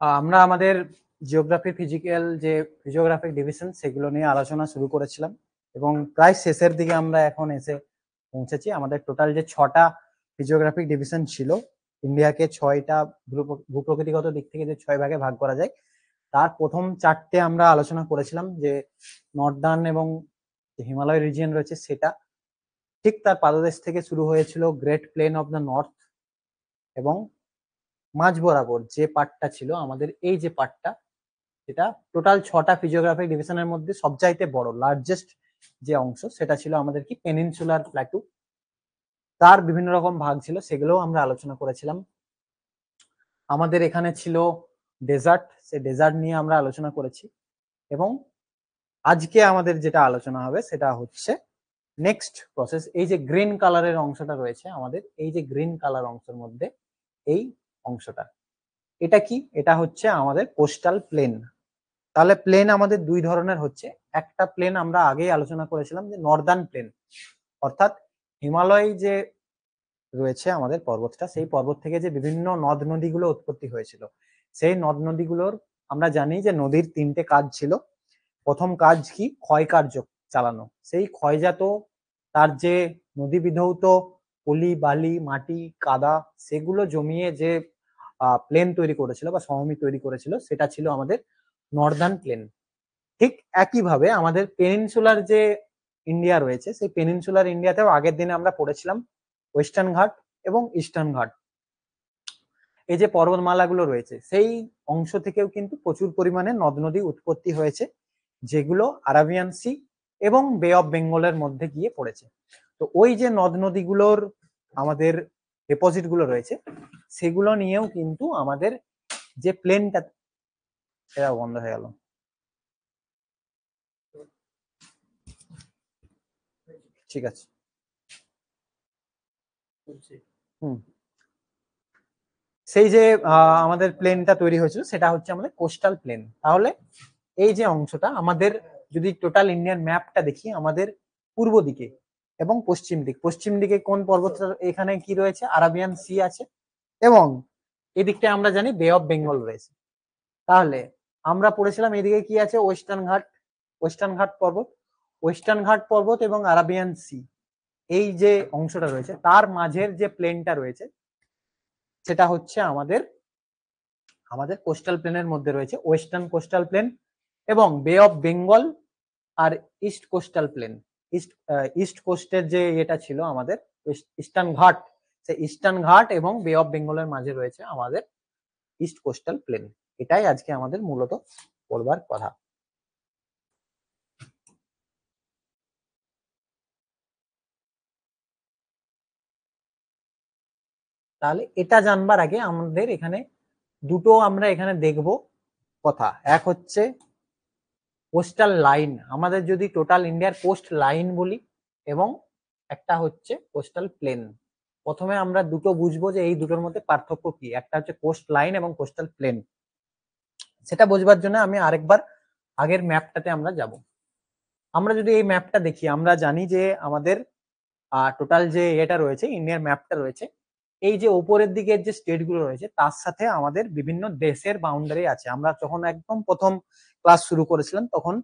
আমরা আমাদের geography physical যে ফিজিওগ্রাফিক ডিভিশন সেগুলো নিয়ে আলোচনা শুরু করেছিলাম এবং প্রায় শেষের দিকে আমরা এখন এসে পৌঁছেছি। আমাদের টোটাল যে 6টা ফিজিওগ্রাফিক ডিভিশন ছিল, ইন্ডিয়াকে 6টা ভূপ্রকৃতিগত দিক থেকে যে 6 ভাগে ভাগ করা যায়, তার প্রথম 4টে আমরা আলোচনা করেছিলাম। যে নর্দার্ন এবং হিমালয় রিজিয়ন রয়েছে সেটা, ঠিক তার পাদদেশ থেকে শুরু হয়েছিল great plain of the north, এবং মাঝ বরাবর যে পার্টটা ছিল আমাদের, এই যে পার্টটা, যেটা টোটাল 6টা ফিজিওগ্রাফিক ডিভিশনের মধ্যে সবচাইতে বড় লার্জেস্ট যে অংশ, সেটা ছিল আমাদের কি পেনিনসুলার প্ল্যাটু। তার বিভিন্ন রকম ভাগ ছিল, সেগুলোও আমরা আলোচনা করেছিলাম। আমাদের এখানে ছিল ডেজার্ট, সেই ডেজার্ট নিয়ে আমরা আলোচনা করেছি। এবং আজকে আমাদের যেটা আলোচনা হবে সেটা হচ্ছে নেক্সট প্রসেস। এই যে গ্রিন কালারের অংশটা রয়েছে আমাদের, এই যে গ্রিন কালার অংশের মধ্যে এই অংশটা, এটা কি? এটা হচ্ছে আমাদের কোস্টাল প্লেন। তাহলে প্লেন আমাদের দুই ধরনের হচ্ছে। একটা প্লেন আমরা আগেই আলোচনা করেছিলাম, যে নর্দার্ন প্লেন, অর্থাৎ হিমালয় যে রয়েছে আমাদের পর্বতটা, সেই পর্বত থেকে যে বিভিন্ন নদ নদীগুলো উৎপত্তি হয়েছিল, সেই নদ নদীগুলোর আমরা জানি যে নদীর 3টে কাজ ছিল। প্রথম কাজ কি? ক্ষয় কার্য চালানো। সেই ক্ষয়জাত তার যে নদী বিধৌত পলি বালি মাটি কাদা, সেগুলো জমিয়ে যে প্লেন তৈরি করেছিল বা সমভূমি তৈরি করেছিল, সেটা ছিল আমাদের নর্দার্ন প্লেন। ঠিক একইভাবে আমাদের পেনিনসুলার যে ইন্ডিয়া রয়েছে, সেই পেনিনসুলার ইন্ডিয়াতেও আগের দিনে আমরা পড়েছিলাম ওয়েস্টার্ন ঘাট এবং ইস্টার্ন ঘাট। এই যে পর্বতমালাগুলো রয়েছে, সেই অংশ থেকেও কিন্তু প্রচুর পরিমাণে নদ নদী উৎপত্তি হয়েছে, যেগুলো আরাবিয়ান সি এবং বে অফ বেঙ্গলের মধ্যে গিয়ে পড়েছে। তো ওই যে নদ নদীগুলোর আমাদের ডিপোজিট গুলো রয়েছে, সেগুলো নিয়েও কিন্তু আমাদের যে প্লেনটা, এটা বন্ধ হয়ে গেল, ঠিক আছে। সেই যে আমাদের প্লেনটা তৈরি হয়েছিল, সেটা হচ্ছে আমাদের কোস্টাল প্লেন। তাহলে এই যে অংশটা আমাদের, যদি টোটাল ইন্ডিয়ান ম্যাপটা দেখি, আমাদের পূর্ব দিকে এবং পশ্চিম দিকে কোন পর্বতটা, এখানে কি রয়েছে? আরাবিয়ান সি আছে, এবং এদিকটা আমরা জানি বে অফ বেঙ্গল রয়েছে। তাহলে আমরা পড়েছিলাম এদিকে কি আছে? ওয়েস্টার্ন ঘাট পর্বত এবং আরাবিয়ান সি, এই যে অংশটা রয়েছে তার মাঝের যে প্লেনটা রয়েছে, সেটা হচ্ছে আমাদের কোস্টাল প্লেনের মধ্যে রয়েছে ওয়েস্টার্ন কোস্টাল প্লেন এবং বে অফ বেঙ্গল আর ইস্ট কোস্টাল প্লেন। ইস্ট কোস্টের যে এটা ছিল আমাদের ইস্টার্ন ঘাট, সেই ইস্টার্ন ঘাট এবং বে অফ বেঙ্গলের মাঝে রয়েছে আমাদের ইস্ট কোস্টাল প্লেন। এটাই আজকে আমাদের মূলত পড়বার কথা। তাহলে এটা জানবার আগে আমাদের এখানে দুটো আমরা এখানে দেখব কথা। এক হচ্ছে কোস্টাল লাইন, আমাদের যদি টোটাল ইন্ডিয়ার কোস্ট লাইন বলি, এবং একটা হচ্ছে কোস্টাল প্লেন। প্রথমে আমরা দুটো বুঝবো যে এই দুটোর মধ্যে পার্থক্য কি। একটা হচ্ছে কোস্ট লাইন এবং কোস্টাল প্লেন। সেটা বোঝবার জন্য আমি আরেকবার আগের ম্যাপটাতে আমরা যাব। আমরা যদি এই ম্যাপটা দেখি, আমরা জানি যে আমাদের টোটাল যে এটা রয়েছে, ইন্ডিয়ার ম্যাপটা রয়েছে, এই যে উপরের দিকের যে স্টেট গুলো রয়েছে, তার সাথে আমাদের বিভিন্ন দেশের বাউন্ডারি আছে। আমরা যখন একদম প্রথম ক্লাস শুরু করেছিলাম, তখন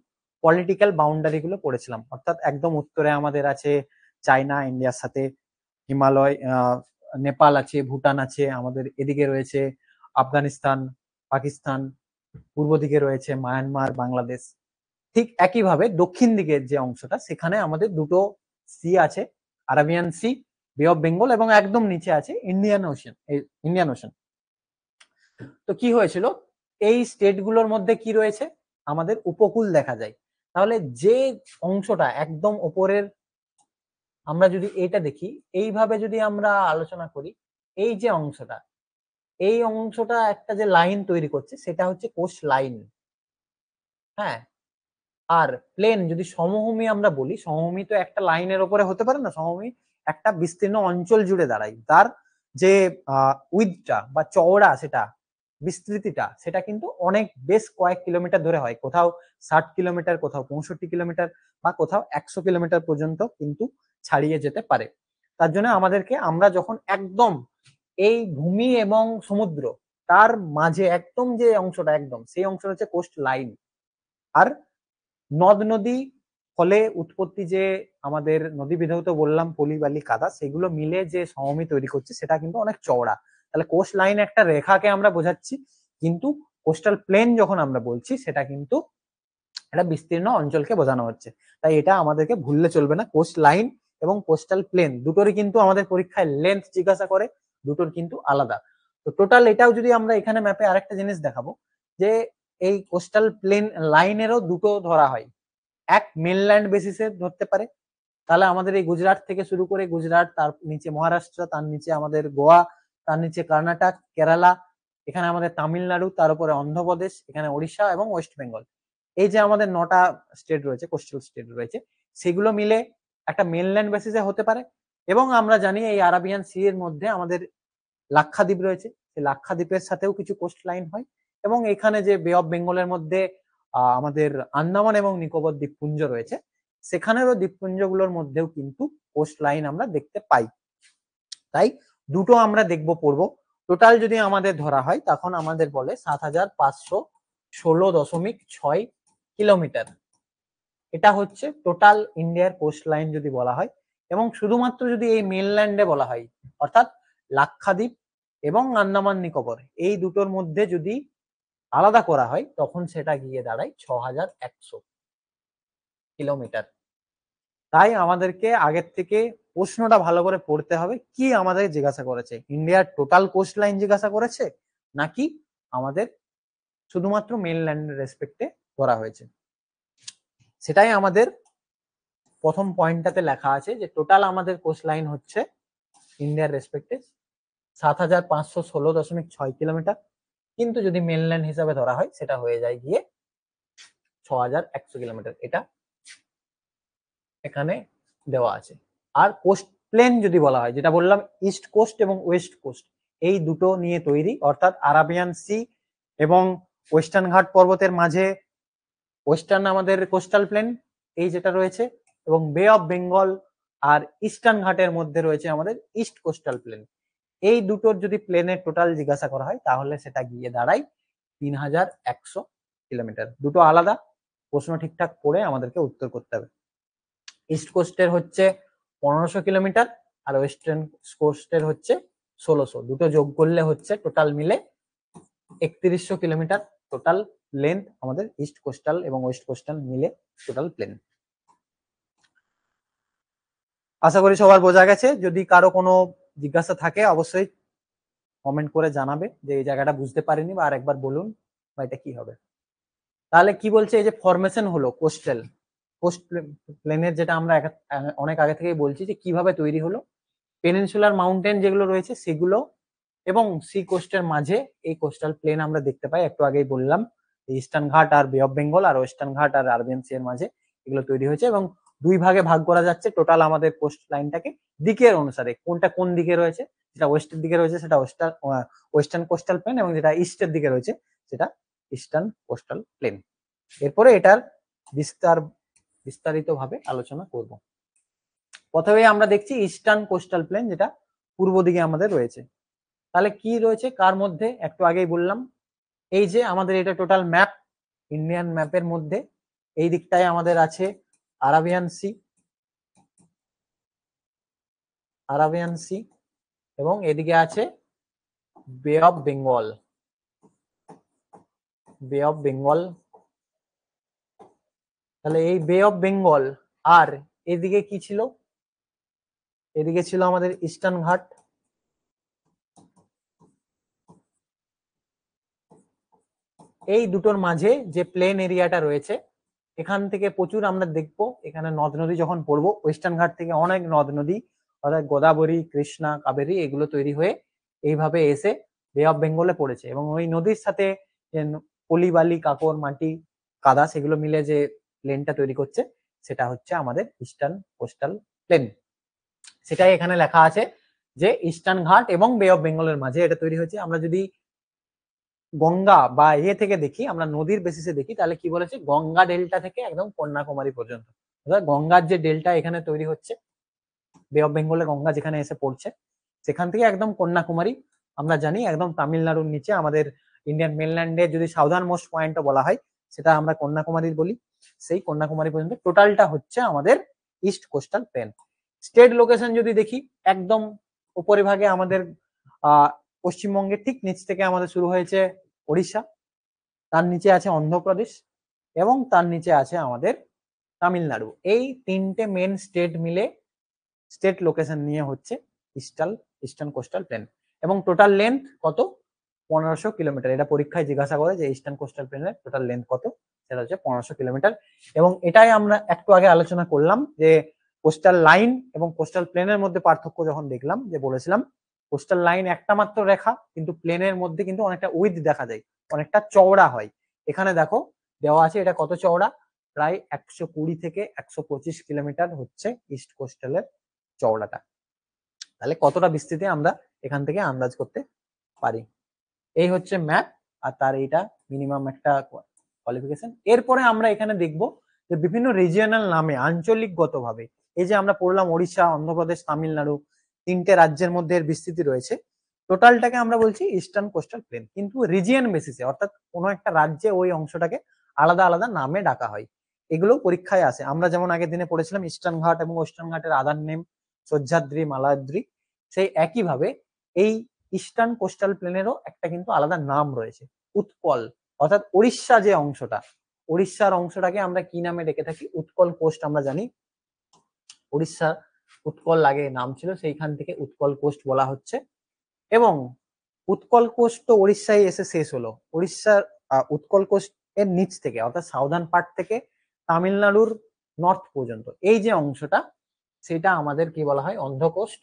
পলিটিক্যাল বাউন্ডারি গুলো পড়েছিলাম। অর্থাৎ একদম উত্তরে আমাদের আছে চায়না, ইন্ডিয়ার সাথে হিমালয়, নেপাল আছে, ভুটান আছে, আমাদের এদিকে রয়েছে আফগানিস্তান, পাকিস্তান, পূর্ব দিকে রয়েছে মায়ানমার, বাংলাদেশ। ঠিক একইভাবে দক্ষিণ দিকের যে অংশটা, সেখানে আমাদের দুটো সি আছে, আরাবিয়ান সি, বে অফ বেঙ্গল, এবং একদম নিচে আছে ইন্ডিয়ান ওশান। তো কি হয়েছিল, এই স্টেট গুলোর মধ্যে কি রয়েছে? আমাদের উপকূল দেখা যায়। তাহলে যে অংশটা একদম উপরের, আমরা যদি এটা দেখি, এইভাবে যদি আমরা আলোচনা করি, এই যে অংশটা, এই অংশটা একটা যে লাইন তৈরি করছে, সেটা হচ্ছে কোস্ট লাইন। হ্যাঁ, আর প্লেন যদি সমভূমি আমরা বলি, সমভূমি তো একটা লাইনের উপরে হতে পারে না। সমভূমি একটা বিস্তীর্ণ অঞ্চল জুড়ে দাঁড়ায়, তার যে উইথটা বা চওড়া, সেটা বিস্তৃতিটা, সেটা কিন্তু অনেক বেশ কয়েক কিলোমিটার ধরে হয়। কোথাও 60 কিলোমিটার, কোথাও 65 কিলোমিটার, বা কোথাও 100 কিলোমিটার পর্যন্ত কিন্তু ছাড়িয়ে যেতে পারে। তার জন্য আমাদেরকে, আমরা যখন একদম এই ভূমি এবং সমুদ্র তার মাঝে একদম যে অংশটা একদম সেই অংশটা হচ্ছে কোস্ট লাইন। আর নদ নদী ফলে উৎপত্তি যে আমাদের নদী বিধৌত বললাম পলি বালি কাদা, সেগুলো মিলে যে সমভূমি তৈরি করছে সেটা কিন্তু অনেক চওড়া। তাহলে কোস্ট লাইন একটা রেখাকে আমরা বোঝাচ্ছি, কিন্তু কোস্টাল প্লেন যখন আমরা বলছি সেটা কিন্তু একটা বিস্তীর্ণ অঞ্চলকে বোঝানো হচ্ছে। তাই এটা আমাদেরকে ভুললে চলবে না, কোস্ট লাইন এবং কোস্টাল প্লেন দুটোরই কিন্তু আমাদের পরীক্ষায় লেন্থ জিজ্ঞাসা করে, দুটোর কিন্তু আলাদা। তো টোটাল এটাও যদি আমরা এখানে ম্যাপে আরেকটা জিনিস দেখাবো যে এই কোস্টাল প্লেন লাইনেরও দুটো ধরা হয়, এক মেনল্যান্ড বেসিসে ধরতে পারে, তাহলে আমাদের এই গুজরাট থেকে শুরু করে গুজরাট, তার নিচে মহারাষ্ট্র, তার নিচে আমাদের গোয়া, তার নিচে কর্ণাটক, কেরালা, এখানে আমাদের তামিলনাড়ু, তার উপরে অন্ধ্রপ্রদেশ, এখানে ওড়িশা এবং ওয়েস্ট বেঙ্গল। এই যে আমাদের 9টা স্টেট রয়েছে, কোস্টাল স্টেট রয়েছে, সেগুলো মিলে একটা মেনল্যান্ড বেসিসে হতে পারে। এবং আমরা জানি এই আরাবিয়ান সি এর মধ্যে আমাদের লাক্ষাদ্বীপ রয়েছে, সেই লাক্ষাদ্বীপের সাথেও কিছু কোস্ট লাইন হয়। এবং এখানে যে বে অফ বেঙ্গলের মধ্যে আমাদের আন্দামান এবং নিকোবর দ্বীপপুঞ্জ রয়েছে, সেখানেরও দ্বীপপুঞ্জগুলোর মধ্যেও কিন্তু কোস্ট লাইন আমরা দেখতে পাই। তাই দুটো আমরা দেখবো পড়বো। টোটাল যদি আমাদের ধরা হয় তখন আমাদের বলে 7,516.6 কিলোমিটার। এটা হচ্ছে টোটাল ইন্ডিয়ার কোস্ট লাইন যদি বলা হয়। এবং শুধুমাত্র যদি এই মেনল্যান্ডে বলা হয়, অর্থাৎ লাক্ষাদ্বীপ এবং আন্দামান নিকোবর এই দুটোর মধ্যে যদি আলাদা করা হয়, তখন সেটা গিয়ে দাঁড়ায় 6,100 কিলোমিটার। তাই আমাদেরকে আগের থেকে প্রশ্নটা ভালো করে পড়তে হবে, কি আমাদের জিজ্ঞাসা করেছে, ইন্ডিয়ার টোটাল কোস্ট লাইন জিজ্ঞাসা করেছে নাকি আমাদের শুধুমাত্র মেনল্যান্ড রেসপেক্টে করা হয়েছে। সেটাই আমাদের প্রথম পয়েন্টটাতে লেখা আছে যে টোটাল আমাদের কোস্ট লাইন হচ্ছে ইন্ডিয়ার রেসপেক্টে 7,516.6 কিলোমিটার, কিন্তু যদি মেনল্যান্ড হিসাবে ধরা হয় সেটা হয়ে যায় গিয়ে 6,100 কিলোমিটার। এটা এখানে দেওয়া আছে। আর কোস্ট প্লেন যদি বলা হয়, যেটা বললাম ইস্ট কোস্ট এবং ওয়েস্ট কোস্ট এই দুটো নিয়ে তৈরি, অর্থাৎ আরাবিয়ান সি এবং ওয়েস্টার্ন ঘাট পর্বতের মাঝে ওয়েস্টার্ন আমাদের কোস্টাল প্লেন এই যেটা রয়েছে, এবং Bay of Bengal R eastern ঘাটের মধ্যে রয়েছে আমাদের ইস্ট কোস্টাল প্লেন। এই দুটোর যদি প্লেনের টোটাল জিজ্ঞাসা করা হয় তাহলে সেটা গিয়ে দাঁড়ায় 3,100 কিলোমিটার। দুটো আলাদা, প্রশ্ন ঠিকঠাক পড়ে আমাদেরকে উত্তর করতে হবে। ইস্ট কোস্টের হচ্ছে 1500 কিলোমিটার আর ওয়েস্টার্ন কোস্টের হচ্ছে 1600, দুটো যোগ করলে হচ্ছে টোটাল মিলে 3100 কিলোমিটার টোটাল লেন্থ আমাদের ইস্ট কোস্টাল এবং ওয়েস্ট কোস্টাল মিলে টোটাল প্লেন। আশা করি সবার বোঝা গেছে। যদি কারো কোনো জিজ্ঞাসা থাকে অবশ্যই কমেন্ট করে জানাবে যে এই জায়গাটা বুঝতে পারিনি, বা আরেকবার বলুন বা এটা কি হবে। তাহলে কি বলছে, এই যে ফরমেশন হলো কোস্টাল কোস্ট প্লেনের, যেটা আমরা অনেক আগে থেকেই বলছি যে কিভাবে তৈরি হলো, পেনিনসুলার মাউন্টেন যেগুলো রয়েছে সেগুলো এবং সি কোস্টের মাঝে এই কোস্টাল প্লেন আমরা দেখতে পাই। একটু আগেই বললাম ইস্টার্ন ঘাট আর বে অফ বেঙ্গল আর ওয়েস্টার্ন ঘাট আর আরবিয়ান সি এর মাঝে এগুলো তৈরি হয়েছে, এবং দুই ভাগে ভাগ করা যাচ্ছে টোটাল আমাদের কোস্ট লাইনটাকে দিকের অনুসারে, কোনটা কোন দিকে রয়েছে। যেটা ওয়েস্টের দিকে রয়েছে সেটা ওয়েস্টার্ন কোস্টাল প্লেন, এবং যেটা ইস্টের দিকে রয়েছে সেটা ইস্টার্ন কোস্টাল প্লেন। এরপরে এটার বিস্তারিত ভাবে আলোচনা করব। প্রথমে আমরা দেখছি ইস্টার্ন কোস্টাল প্লেন, যেটা পূর্ব দিকে আমাদের রয়েছে। তাহলে কি রয়েছে কার মধ্যে, একটু আগেই বললাম এই যে আমাদের এটা টোটাল ম্যাপ, ইন্ডিয়ান ম্যাপের মধ্যে এই দিকটায় আমাদের আছে আরাবিয়ান সি, আরাবিয়ান সি, এবং এদিকে আছে বে অফ বেঙ্গল, বে অফ বেঙ্গল। তাহলে এই বে অফ বেঙ্গল আর এদিকে কি ছিল, এদিকে ছিল আমাদের ইস্টার্ন ঘাট। এই দুটোর মাঝে যে প্লেন এরিয়াটা রয়েছে, এখান থেকে প্রচুর আমরা দেখবো এখানে নদ নদী যখন পড়বো, ওয়েস্টার্ন ঘাট থেকে অনেক নদ নদী অর্থাৎ গোদাবরী, কৃষ্ণা, কাবেরী এগুলো তৈরি হয়ে এইভাবে এসে বে অফ বেঙ্গলে পড়েছে, এবং ওই নদীর সাথে যে পলি বালি কাকর মাটি কাদা সেগুলো মিলে যে প্লেনটা তৈরি করছে সেটা হচ্ছে আমাদের ইস্টার্ন কোস্টাল প্লেন। সেটাই এখানে লেখা আছে যে ইস্টার্ন ঘাট এবং বে অফ বেঙ্গলের মাঝে এটা তৈরি হয়েছে। আমরা যদি গঙ্গা বা থেকে দেখি, আমরা নদীর বেসিসে দেখি, তাহলে কি বলেছে, গঙ্গা ডেল্টা থেকে একদম কন্যাকুমারী পর্যন্ত, অর্থাৎ গঙ্গার যে ডেল্টা এখানে তৈরি হচ্ছে, বে অফ বেঙ্গলে গঙ্গা যেখানে এসে পড়ছে সেখান থেকে একদম কন্যাকুমারী আমরা জানি একদম তামিলনাড়ুর নিচে আমাদের ইন্ডিয়ান মেনল্যান্ডের যদি সাউদার্ন মোস্ট পয়েন্টও বলা হয়, সেটা আমরা কন্যাকুমারী বলি, সেই কন্যাকুমারী পর্যন্ত টোটালটা হচ্ছে আমাদের east coastal plane. State location যদি দেখি, একদম উপরে ভাগে আমাদের পশ্চিমবঙ্গের ঠিক নিচ থেকে আমাদের শুরু হয়েছে ওড়িশা, তার নিচে আছে অন্ধ্রপ্রদেশ এবং তার নিচে আছে আমাদের তামিলনাড়ু। এই তিনটে মেন স্টেট মিলে স্টেট লোকেশন নিয়ে হচ্ছে ইস্টার্ন কোস্টাল প্লেন। এবং টোটাল লেন্থ কত? 1500 কিলোমিটার। এটা পরীক্ষায় জিজ্ঞাসা করে যে ইস্টার্ন কোস্টাল প্লেনের টোটাল লেন্থ কত, সেটা হচ্ছে 1500 কিলোমিটার। এবং এটাই আমরা একটু আগে আলোচনা করলাম যে কোস্টাল লাইন এবং কোস্টাল প্লেনের মধ্যে পার্থক্য যখন দেখলাম, যে বলেছিলাম কোস্টাল লাইন একটা মাত্র রেখা, কিন্তু প্লেনের মধ্যে কিন্তু অনেকটা উইথ দেখা যায়, অনেকটা চওড়া হয়। এখানে দেখো দেওয়া আছে এটা কত চওড়া, প্রায় 120 থেকে 125 কিলোমিটার হচ্ছে ইস্ট কোস্টালের চওড়াটা। তাহলে কতটা বিস্তৃতি আমরা এখান থেকে আন্দাজ করতে পারি। এই হচ্ছে ম্যাপ, আর তার এইটা মিনিমাম একটা কোয়ালিফিকেশন। এরপরে আমরা এখানে দেখব যে বিভিন্ন রিজিয়নাল নামে আঞ্চলিকগত ভাবে, এই যে আমরা পড়লাম ওড়িশা, অন্ধ্রপ্রদেশ, তামিলনাড়ু, তিনটে রাজ্যের মধ্যে এর বিস্তৃতি রয়েছে, টোটালটাকে আমরা বলছি ইস্টার্ন কোস্টাল প্লেন। কিন্তু রিজিয়ন বেসিসে, অর্থাৎ কোনো একটা রাজ্যে ওই অংশটাকে আলাদা আলাদা নামে ডাকা হয়। এগুলো পরীক্ষায় আসে। আমরা যেমন আগের দিনে পড়েছিলাম ইস্টার্ন ঘাট এবং ওয়েস্টার্ন ঘাটের আদার নেম সহ্যাদ্রি, মালাদ্রি, সেই একইভাবে এই ইস্টার্ন কোস্টাল প্লেনেরও একটা কিন্তু আলাদা নাম রয়েছে, উৎকল। অর্থাৎ উড়িষ্যা যে অংশটা, উড়িষ্যার অংশটাকে আমরা কি নামে ডেকে থাকি? উৎকল কোস্ট। আমরা জানি উড়িষ্যা উৎকল আগে নাম ছিল, সেইখান থেকে উৎকল কোস্ট বলা হচ্ছে। এবং উৎকল কোস্ট তো উড়িষ্যায় এসে শেষ হলো। উড়িষ্যার উৎকল কোস্ট এর নিচ থেকে, অর্থাৎ সাউদার্ন পার্ট থেকে তামিলনাড়ুর নর্থ পর্যন্ত এই যে অংশটা, সেটা আমাদের কি বলা হয়? অন্ধ্র কোস্ট।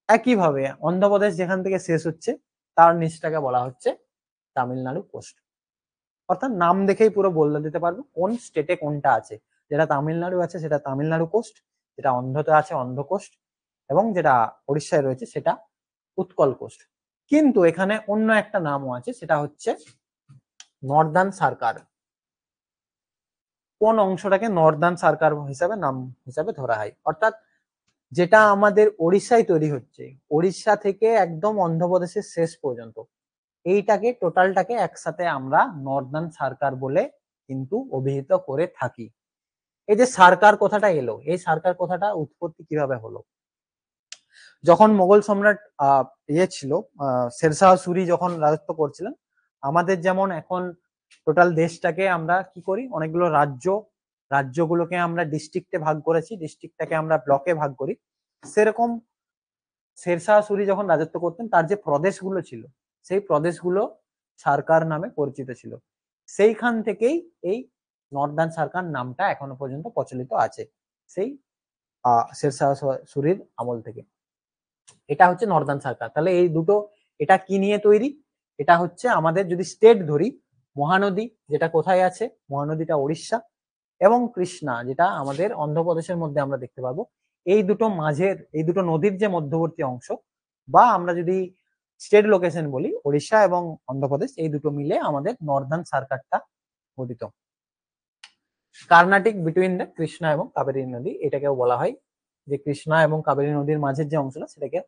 একইভাবে অন্ধ্রপ্রদেশ যেখান থেকে শেষ হচ্ছে, তার নিচটাকে বলা হচ্ছে তামিলনাড়ু কোস্ট। অর্থাৎ নাম দেখেই পুরো বলে দিতে পারবো কোন স্টেটে কোনটা আছে। যেটা তামিলনাড়ু আছে সেটা তামিলনাড়ু কোস্ট, যেটা অন্ধ্রতে আছে অন্ধ্র কোস্ট, এবং যেটা উড়িষ্যায় রয়েছে সেটা উৎকল কোস্ট। কিন্তু এখানে অন্য একটা নামও আছে, সেটা হচ্ছে নর্দার্ন সার্কার। কোন অংশটাকে নর্দার্ন সার্কার হিসাবে নাম হিসাবে ধরা হয়? অর্থাৎ যেটা আমাদের ওড়িশায় তৈরি হচ্ছে, ওড়িশা থেকে একদম অন্ধ্রপ্রদেশের শেষ পর্যন্ত, এইটাকে টোটালটাকে একসাথে আমরা নর্দার্ন সার্কার বলে কিন্তু অভিহিত করে থাকি। এই যে সার্কার কথাটা এলো, এই সার্কার কথাটা উৎপত্তি কিভাবে হলো? যখন মোগল সম্রাট ছিল শেরশাহ সুরি যখন রাজত্ব করছিলেন, আমাদের যেমন এখন টোটাল দেশটাকে আমরা কি করি, অনেকগুলো রাজ্যগুলোকে আমরা ডিস্ট্রিক্টে ভাগ করেছি, ডিস্ট্রিক্টটাকে আমরা ব্লকে ভাগ করি, সেরকম শেরশাহ সুরি যখন রাজত্ব করতেন, তার যে প্রদেশগুলো ছিল, সেই প্রদেশগুলো সরকার নামে পরিচিত ছিল। সেইখান থেকেই এই নর্দার্ন সরকার নামটা এখনো পর্যন্ত প্রচলিত আছে, সেই শেরশাহ সুরির আমল থেকে। এটা হচ্ছে নর্দার্ন সরকার। তাহলে এই দুটো, এটা কি নিয়ে তৈরি? এটা হচ্ছে আমাদের যদি স্টেট ধরি, মহানদী যেটা কোথায় আছে, মহানদীটা উড়িষ্যা, এবং কৃষ্ণা যেটা আমাদের অন্ধ্রপ্রদেশের মধ্যে আমরা দেখতে পাবো। এই দুটো মাঝের, এই দুটো নদীর যে মধ্যবর্তী অংশ, বা আমরা যদি স্টেট লোকেশন বলি, ওড়িশা এবং অন্ধ্রপ্রদেশ, এই দুটো মিলে আমাদের নর্দার্ন সার্কারটা গঠিত। কর্ণাটিক বিটুইন দ্য কৃষ্ণা এবং কাবেরী নদী, এটাকেও বলা হয় যে কৃষ্ণা এবং কাবেরী নদীর মাঝের যে অংশটা, সেটাকে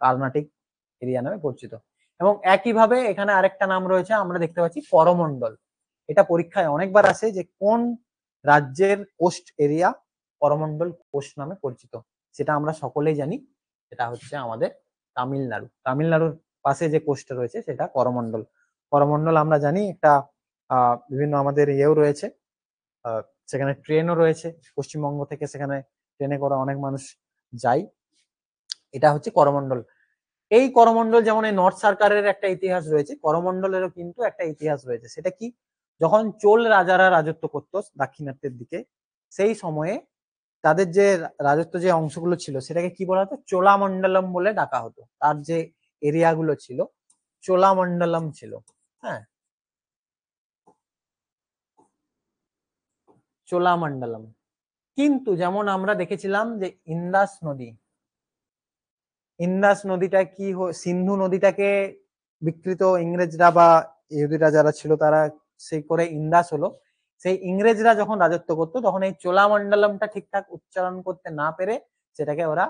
কর্ণাটিক এরিয়া নামে পরিচিত। এবং একইভাবে এখানে আরেকটা নাম রয়েছে, আমরা দেখতে পাচ্ছি করমন্ডল। এটা পরীক্ষায় অনেকবার আসে যে কোন রাজ্যের কোস্ট এরিয়া করমন্ডল কোস্ট নামে পরিচিত। সেটা আমরা সকলেই জানি, সেটা হচ্ছে আমাদের তামিলনাড়ু। তামিলনাড়ুর পাশে যে কোস্টটা রয়েছে সেটা করমন্ডল। করমন্ডল আমরা জানি একটা বিভিন্ন আমাদের ইয়েও রয়েছে, সেখানে ট্রেনও রয়েছে, পশ্চিমবঙ্গ থেকে সেখানে ট্রেনে করে অনেক মানুষ যায়। এটা হচ্ছে করমন্ডল। এই করমন্ডল যেমন এই নর্থ সার্কারের একটা ইতিহাস রয়েছে, করমন্ডলেরও কিন্তু একটা ইতিহাস রয়েছে। সেটা কি? যখন চোল রাজারা রাজত্ব করতো দাক্ষিণাত্যের দিকে, সেই সময়ে তাদের যে রাজত্ব যে অংশগুলো ছিল, সেটাকে কি বলা হতো? চোলামন্ডলম বলে ডাকা হতো। তার যে এরিয়া গুলো ছিল, চোলামন্ডলম ছিল। হ্যাঁ, চোলামন্ডলম। কিন্তু যেমন আমরা দেখেছিলাম যে ইন্দাস নদীটা কি সিন্ধু নদীটাকে বিকৃত ইংরেজরা বা ইহুদিরা যারা ছিল, তারা সেই করে ইন্দাস হলো। সেই ইংরেজরা যখন রাজত্ব করতো, তখন এই চোলামন্ডলমটা ঠিকঠাক উচ্চারণ করতে না পেরে সেটাকে ওরা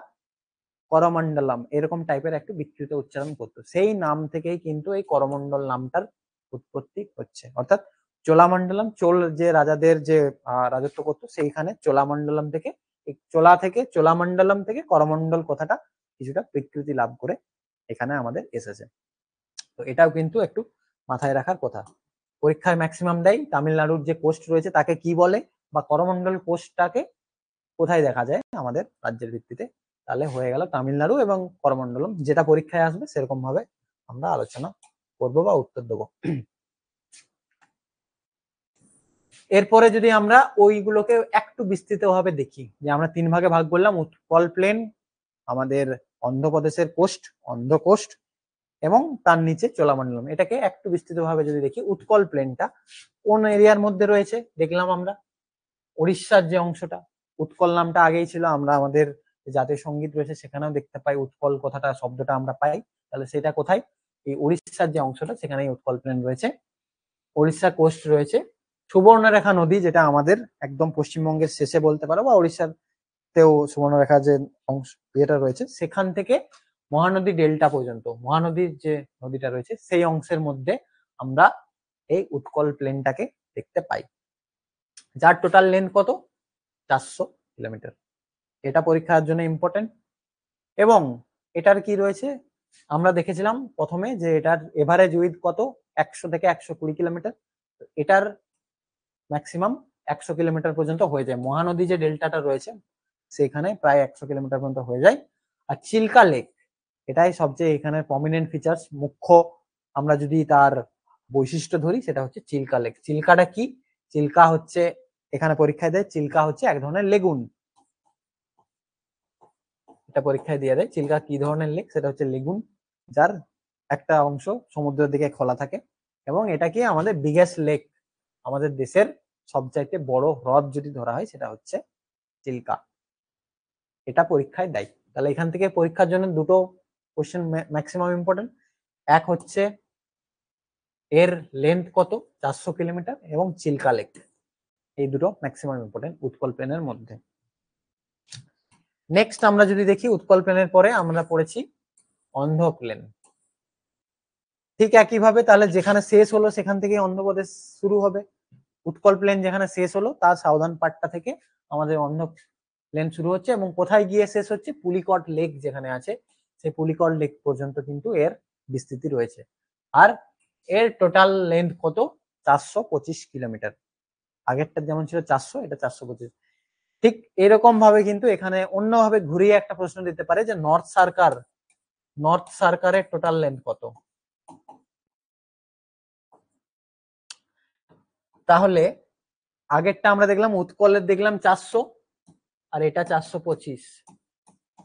করমণ্ডলম এরকম টাইপের একটু বিকৃত উচ্চারণ করতো, সেই নাম থেকেই কিন্তু এই করমণ্ডল নামটার উৎপত্তি হচ্ছে। অর্থাৎ চোলামণ্ডলম, চোল যে রাজাদের যে রাজত্ব করতো সেইখানে চোলামণ্ডলম থেকে, চোলা থেকে চোলামণ্ডলম থেকে করমণ্ডল কথাটা কিছুটা বিকৃতি লাভ করে এখানে আমাদের এসেছে। তো এটাও কিন্তু একটু মাথায় রাখার কথা। পরীক্ষায় ম্যাক্সিমাম দেয় তামিলনাড়ুর যে কোস্ট রয়েছে তাকে কি বলে, বা করমণ্ডল কোস্টটাকে কোথায় দেখা যায় আমাদের রাজ্যের ভিত্তিতে, তাহলে হয়ে গেল তামিলনাড়ু এবং করমণ্ডলম। যেটা পরীক্ষায় আসবে সেরকম ভাবে আমরা আলোচনা করব বা উত্তর দেবো। এরপরে যদি আমরা ওইগুলোকে একটু বিস্তৃত ভাবে দেখি, যে আমরা 3 ভাগে ভাগ করলাম, উৎকল প্লেন, আমাদের অন্ধ্রপ্রদেশের কোস্ট, অন্ধ্র কোস্ট, এবং তার নিচে চোলামণ্ডলম। এটাকে একটু বিস্তৃত ভাবে যদি দেখি, উৎকল প্লেনটা কোন এরিয়ার মধ্যে রয়েছে দেখলাম আমরা, উড়িষ্যার যে অংশটা। উৎকল নামটা আগেই ছিল, আমরা আমাদের জাতীয় সঙ্গীত রয়েছে সেখানেও দেখতে পাই উৎকল কথাটা, শব্দটা আমরা পাই। তাহলে সেটা কোথায়? এই উড়িষ্যার যে অংশটা সেখানেই উৎকল প্লেন রয়েছে। উড়িষ্যা কোস্ট রয়েছে, সুবর্ণরেখা নদী যেটা আমাদের একদম পশ্চিমবঙ্গের শেষে বলতে পারো, বা উড়িষ্যাতেও সুবর্ণরেখা যে অংশ ইয়েটা রয়েছে সেখান থেকে মহানদী ডেল্টা পর্যন্ত, মহানদীর যে নদীটা রয়েছে সেই অংশের মধ্যে আমরা এই উৎকল প্লেনটাকে দেখতে পাই, যার টোটাল লেন্থ কত? 400 কিলোমিটার। এটা পরীক্ষার জন্য ইম্পর্টেন্ট। এবং এটার কি রয়েছে, আমরা দেখেছিলাম প্রথমে যে এটার এভারেজ উইথ কত, 100 থেকে 120 কিলোমিটার। এটার ম্যাক্সিমাম 100 কিলোমিটার পর্যন্ত হয়ে যায়। মহানদী যে ডেল্টাটা রয়েছে সেখানে প্রায় 100 কিলোমিটার পর্যন্ত হয়ে যায়। আর চিল্কা লেক, এটাই সবচেয়ে এখানে প্রমিনেন্ট ফিচার্স, মুখ্য আমরা যদি তার বৈশিষ্ট্য ধরি সেটা হচ্ছে চিল্কা লেক। চিল্কাটা কি? চিল্কা হচ্ছে, এখানে পরীক্ষায় দেয়, চিল্কা হচ্ছে এক ধরনের লেগুন। এটা পরীক্ষায় দিয়ে দেয় চিল্কা কি ধরনের লেক, সেটা হচ্ছে লেগুন, যার একটা অংশ সমুদ্রের দিকে খোলা থাকে। এবং এটা কি আমাদের বিগেস্ট লেক, আমাদের দেশের সবচাইতে বড় হ্রদ যদি ধরা হয় সেটা হচ্ছে চিল্কা। এটা পরীক্ষায় দেয়। তাহলে এখান থেকে পরীক্ষার জন্য দুটো কোশ্চেন ম্যাক্সিমাম ইম্পর্টেন্ট। এক হচ্ছে এর লেন্থ কত, 400 কিলোমিটার, এবং চিল্কা লেক, এই দুটো ম্যাক্সিমাম ইম্পর্টেন্ট উৎকল প্লেনের মধ্যে। নেক্সট আমরা যদি দেখি, উৎকল প্লেনের পরে আমরা পড়েছি অন্ধ্র প্লেন। ঠিক একইভাবে তাহলে যেখানে শেষ হলো সেখান থেকে অন্ধ্রপ্রদেশ শুরু হবে। উৎকল প্লেন যেখানে শেষ হলো তার সাউদার্ন পার্টটা থেকে আমাদের অন্ধ্র প্লেন শুরু হচ্ছে, এবং কোথায় গিয়ে শেষ হচ্ছে, পুলিকট লেক যেখানে আছে সেই পুলিকট লেক পর্যন্ত কিন্তু এর বিস্তৃতি রয়েছে। আর এর টোটাল লেন্থ কত, 425 কিলোমিটার। আগেরটা যেমন ছিল 400, এটা 425। ঠিক এরকম ভাবে কিন্তু এখানে অন্যভাবে ঘুরিয়ে একটা প্রশ্ন দিতে পারে যে নর্থ সার্কারের টোটাল লেন্থ কত। তাহলে আগেরটা আমরা দেখলাম উৎকলের দেখলাম 400, আর এটা 425,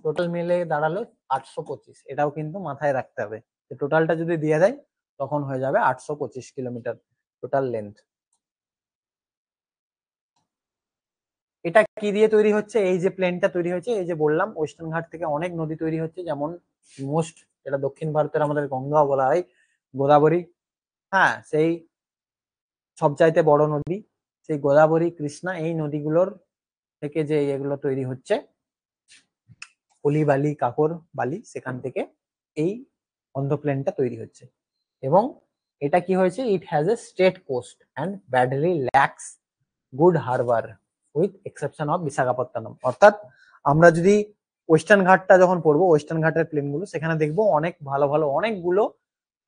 টোটাল মিলে দাঁড়ালো 825। এটাও কিন্তু মাথায় রাখতে হবে, টোটালটা যদি দিয়ে দেয় তখন হয়ে যাবে 825 কিলোমিটার টোটাল লেন্থ। এটা কি দিয়ে তৈরি হচ্ছে, এই যে প্লেনটা তৈরি হয়েছে, এই যে বললাম ওয়েস্টার্ন ঘাট থেকে অনেক নদী তৈরি হচ্ছে, যেমন মোস্ট, যেটা দক্ষিণ ভারতের আমাদের গঙ্গা বলা হয়, গোদাবরী, হ্যাঁ সেই সবচাইতে বড় নদী, সেই গোদাবরী, কৃষ্ণা, এই নদীগুলোর থেকে যে এগুলো তৈরি হচ্ছে, পলি বালি, কাকর বালি, সেখান থেকে এই অন্ধ্র প্লেনটা তৈরি হচ্ছে। এবং এটা কি হয়েছে, it has a straight coast and badly lacks good harbour with exception of Visakhapatnam. অর্থাৎ আমরা যদি ওয়েস্টার্ন ঘাটটা যখন পড়বো, ওয়েস্টার্ন ঘাটের প্লেনগুলো, সেখানে দেখবো অনেক ভালো ভালো অনেকগুলো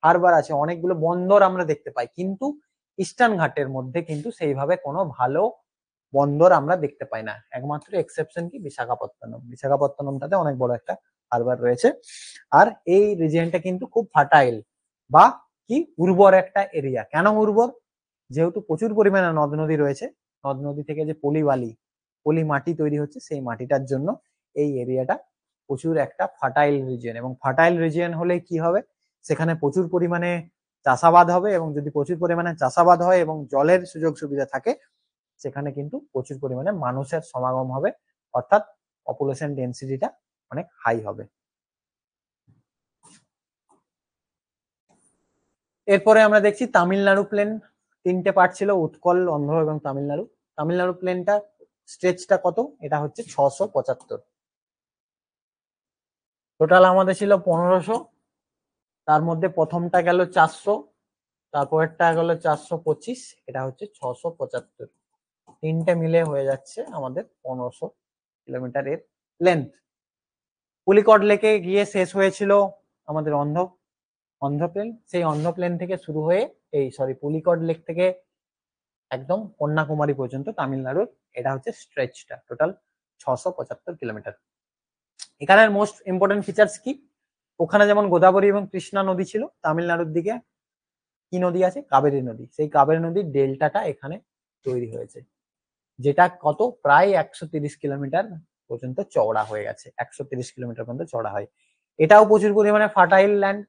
হারবার আছে, অনেকগুলো বন্দর আমরা দেখতে পাই, কিন্তু ইস্টার্ন ঘাটের মধ্যে কিন্তু সেইভাবে কোনো ভালো বন্দর আমরা দেখতে পাই না। একমাত্র এক্সেপশন কি, বিশাখাপত্তনম। বিশাখাপত্তনমটাতে অনেক বড় একটা হারবার রয়েছে। আর এই রিজিয়নটা কিন্তু খুব ফার্টাইল, বা কি উর্বর একটা এরিয়া। কেন উর্বর? যেহেতু প্রচুর পরিমাণে নদ নদী রয়েছে, নদ নদী থেকে যে পলি বালি, পলি মাটি তৈরি হচ্ছে, সেই মাটিটার জন্য এই এরিয়াটা প্রচুর একটা ফার্টাইল রিজিয়ন। এবং ফার্টাইল রিজিয়ন হলে কি হবে, সেখানে প্রচুর পরিমাণে চাষাবাদ হবে, এবং যদি প্রচুর পরিমাণে চাষাবাদ হয় এবং জলের সুযোগ সুবিধা থাকে, সেখানে কিন্তু প্রচুর পরিমাণে মানুষের সমাগম হবে, অর্থাৎ পপুলেশন ডেন্সিটিটা অনেক হাই হবে। এরপরে আমরা দেখছি তামিলনাড়ু প্লেন। 3টে পার্ট ছিল, উৎকল, অন্ধ্র এবং তামিলনাড়ু। তামিলনাড়ু প্লেনটা স্ট্রেচটা কত, এটা হচ্ছে 675। টোটাল আমাদের ছিল 1500, তার মধ্যে প্রথমটা গেল 400, তারপরেরটা গেল 425, এটা হচ্ছে 675, তিনটে মিলে হয়ে যাচ্ছে আমাদের 1500 কিলোমিটারের লেন্থ। পুলিকট লেকে গিয়ে শেষ হয়েছিল আমাদের অন্ধ্র প্লেন। সেই অন্ধ্র প্লেন থেকে শুরু হয়ে পুলিকট লেক থেকে একদম কন্যাকুমারী পর্যন্ত তামিলনাড়ুর এটা হচ্ছে স্ট্রেচটা, টোটাল 675 কিলোমিটার। এখানের মোস্ট ইম্পর্টেন্ট ফিচার্স কি, ওখানে যেমন গোদাবরী এবং কৃষ্ণা নদী ছিল, তামিলনাড়ুর দিকে কি নদী আছে, কাবেরী নদী। সেই কাবেরী নদীর ডেল্টাটা এখানে তৈরি হয়েছে, যেটা কত প্রায় 130 কিলোমিটার পর্যন্ত চওড়া হয়ে গেছে, 130 কিলোমিটার পর্যন্ত চওড়া হয়। এটাও প্রচুর পরিমাণে ফার্টাইল ল্যান্ড,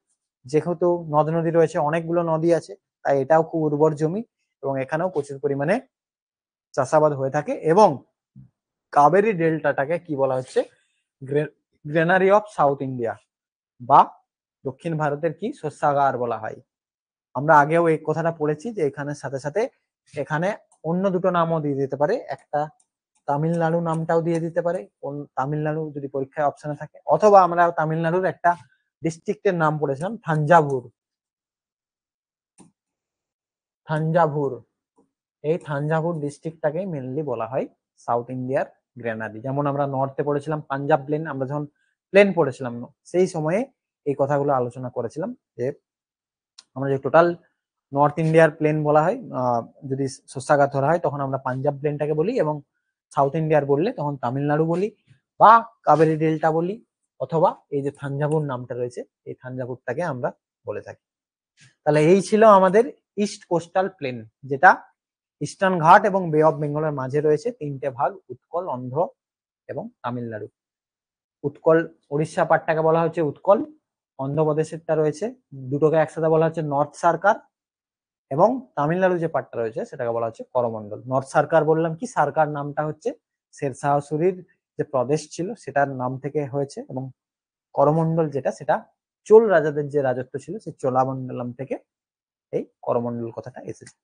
যেহেতু নদ নদী রয়েছে, অনেকগুলো নদী আছে, তাই এটাও খুব উর্বর জমি এবং এখানেও প্রচুর পরিমাণে চাষাবাদ হয়ে থাকে। এবং কাবেরী ডেল্টাটাকে কি বলা হচ্ছে, গ্রেনারি অফ সাউথ ইন্ডিয়া বা দক্ষিণ ভারতের কি শস্যাগার বলা হয়। আমরা আগেও এই কথাটা পড়েছি যে এখানের সাথে সাথে এখানে অন্য দুটো নামও দিয়ে দিতে পারে, একটা তামিলনাড়ু নামটাও দিয়ে দিতে পারে, তামিলনাড়ু যদি পরীক্ষায় অপশনে থাকে, অথবা আমরা তামিলনাড়ুর একটা ডিস্ট্রিক্টের নাম পড়েছিলাম থাঞ্জাভুর। এই থাঞ্জাভুর ডিস্ট্রিক্টটাকে মেনলি বলা হয় সাউথ ইন্ডিয়ার গ্রেনারি। যেমন আমরা নর্থে পড়েছিলাম পাঞ্জাব প্লেন, আমরা যখন প্লেন পড়েছিলাম সেই সময়ে এই কথাগুলো আলোচনা করেছিলাম যে আমরা যে টোটাল নর্থ ইন্ডিয়ার প্লেন বলা হয়, যদি শস্যাগার ধরা হয় তখন আমরা পাঞ্জাব প্লেনটাকে বলি, এবং সাউথ ইন্ডিয়ার বললে তখন তামিলনাড়ু বলি বা কাবেরী ডেল্টা বলি, অথবা এই যে থাঞ্জাভুর নামটা রয়েছে এই থাঞ্জাভুরটাকে আমরা বলে থাকি। তাহলে এই ছিল আমাদের ইস্ট কোস্টাল প্লেন, যেটা ইস্টার্ন ঘাট এবং বে অফ বেঙ্গলের মাঝে রয়েছে তিনটে ভাগ, উৎকল, অন্ধ্র এবং তামিলনাড়ু। উৎকল উড়িষ্যা পাটটাকে বলা হচ্ছে উৎকল, অন্ধ্রপ্রদেশেরটা রয়েছে দুটোকে একসাথে বলা হচ্ছে নর্থ সার্কার, এবং তামিলনাড়ু যে পার্টটা রয়েছে সেটাকে বলা হচ্ছে করমন্ডল। নর্থ সার্কার বললাম কি, সার্কার নামটা হচ্ছে শেরশাহ সুরির যে প্রদেশ ছিল সেটার নাম থেকে হয়েছে, এবং করমন্ডল যেটা সেটা চোল রাজাদের যে রাজত্ব ছিল সেই চোলামন্ডলম থেকে এই করমন্ডল কথাটা এসেছে।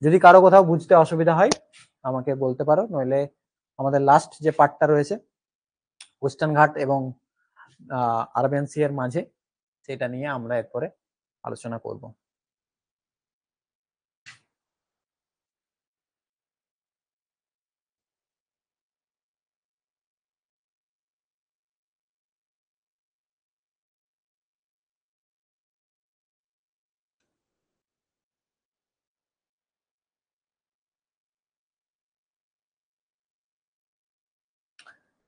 যদি কারো কোথাও বুঝতে অসুবিধা হয় আমাকে বলতে পারো, নইলে আমাদের লাস্ট যে পার্টটা রয়েছে ওয়েস্টার্ন ঘাট এবং আরবিয়ান সি এর মাঝে, সেটা নিয়ে আমরা এরপরে আলোচনা করব।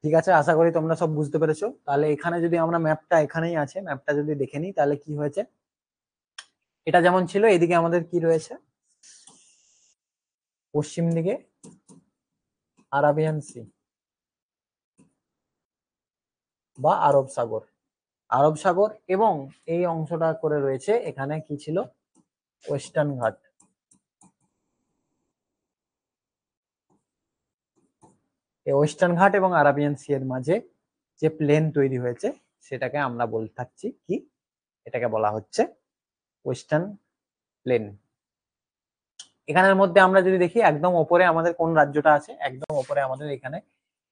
ঠিক আছে, আশা করি তোমরা সব বুঝতে পেরেছো। তাহলে এখানে যদি আমরা ম্যাপটা, এখানেই আছে ম্যাপটা, যদি দেখে নিই তাহলে কি হয়েছে, এটা যেমন ছিল এদিকে আমাদের কি রয়েছে, পশ্চিম দিকে আরাবিয়ান সি বা আরব সাগর, এবং এই অংশটা করে রয়েছে এখানে কি ছিল, ওয়েস্টার্ন ঘাট। এই ওয়েস্টার্ন ঘাট এবং আরাবিয়ান সি এর মাঝে যে প্লেন তৈরি হয়েছে সেটাকে আমরা বলে থাকছি কি, এটাকে বলা হচ্ছে ওয়েস্টার্ন প্লেন। এখানের মধ্যে আমরা যদি দেখি একদম ওপরে আমাদের কোন রাজ্যটা আছে, একদম ওপরে আমাদের এখানে